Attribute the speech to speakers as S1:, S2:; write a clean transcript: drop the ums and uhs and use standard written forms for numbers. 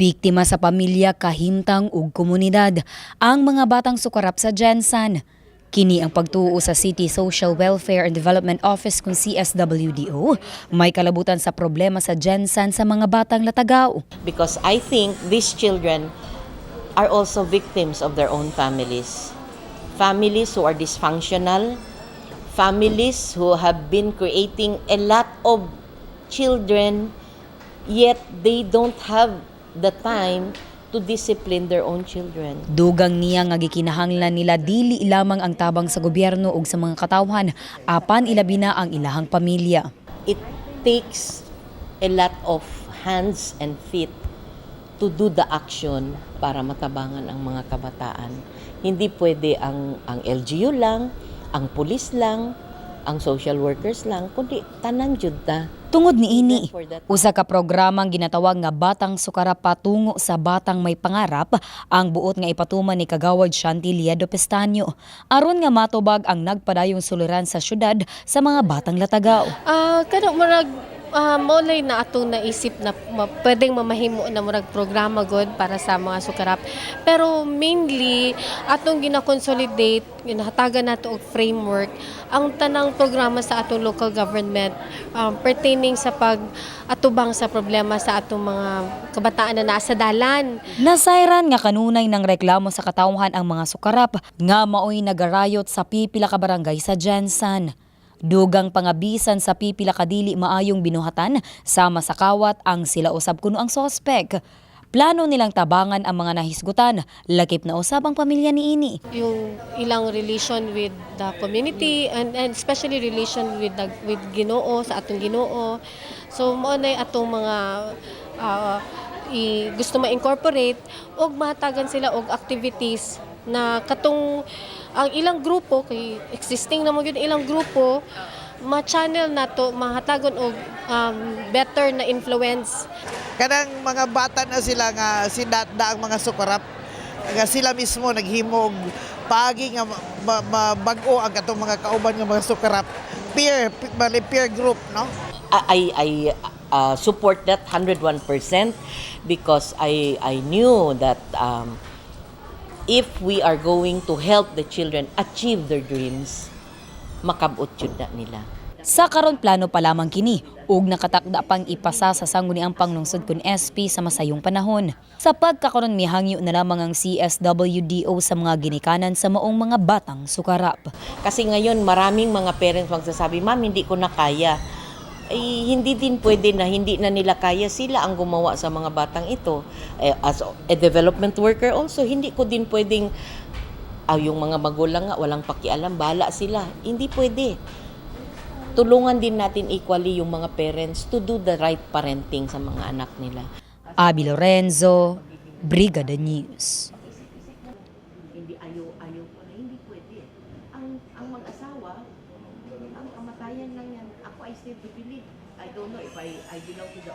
S1: Biktima sa pamilya, kahimtang ug komunidad ang mga batang sukarap sa Gensan. Kini ang pagtuo sa City Social Welfare and Development Office kung CSWDO, may kalabutan sa problema sa Gensan sa mga batang latagaw.
S2: Because I think these children are also victims of their own families. Families who are dysfunctional, families who have been creating a lot of children, yet they don't have the time to discipline their own children.
S1: Dugang niya nga gikinahanglan nila dili lamang ang tabang sa gobyerno ug sa mga katawhan, apan ilabi na ang ilahang pamilya.
S2: It takes a lot of hands and feet to do the action para matabangan ang mga kabataan. Hindi pwede ang LGU lang, ang pulis lang, ang social workers lang, kundi tanan jud ta.
S1: Tungod niini, usa ka programang ginatawag nga Batang Sukarap patungo sa batang may pangarap ang buot nga ipatuman ni Kagawad Shantilia do Pestaño aron nga matubag ang nagpadayong suliran sa syudad sa mga batang latagaw.
S3: Kano murag maulay na atong naisip na pwedeng mamahimo na murag programa god para sa mga sukarap. Pero mainly atong gina-consolidate, ginahatagan nato og framework ang tanang programa sa atong local government pertaining sa pag-atubang sa problema sa atong mga kabataan na nasa dalan.
S1: Nasayran nga kanunay ng reklamo sa katawhan ang mga sukarap nga maoy nagarayot sa pipila ka barangay sa Gensan. Dugang pangabisan sa pipila ka dili maayong binuhatan sama sa kawat ang sila usab kuno ang sospek. Plano nilang tabangan ang mga nahisgutan, lakip na usab ang pamilya niini.
S3: Yung ilang relation with the community and especially relation with Ginoo sa atong Ginoo. So mo na atong mga gusto ma-incorporate og mahatagan sila og activities na katong ang ilang grupo kay existing na mo gyud ilang grupo ma-channel nato mahatagon og better na influence.
S4: Kanang mga bata na sila nga sinatda ang mga sukarap nga sila mismo naghimo og paagi nga bag-o ang katong mga kauban nga mga sukarap peer group, no?
S2: I support that 101% because I knew that if we are going to help the children achieve their dreams, makabot yun na nila.
S1: Sa karon plano pa lamang kini ug nakatakda pang ipasa sa sangguniang panglungsod kun SP sa masayong panahon. Sa pagkakaron mihangyo na lamang ang CSWDO sa mga ginikanan sa maong mga batang sukarap.
S2: Kasi ngayon maraming mga parents magsasabi, "Ma'am, hindi ko na kaya." Ay, hindi din pwede na hindi na nila kaya, sila ang gumawa sa mga batang ito. As a development worker also, hindi ko din pwedeng yung mga magulang nga walang pakialam, bahala sila. Hindi pwede. Tulungan din natin equally yung mga parents to do the right parenting sa mga anak nila.
S1: Abby Lorenzo, Brigada News.
S2: Hindi ayaw ko na, hindi pwede. Ang mag-asawa, ang kamatayan lang yan. Ako, I still believe. I don't know if I belong to the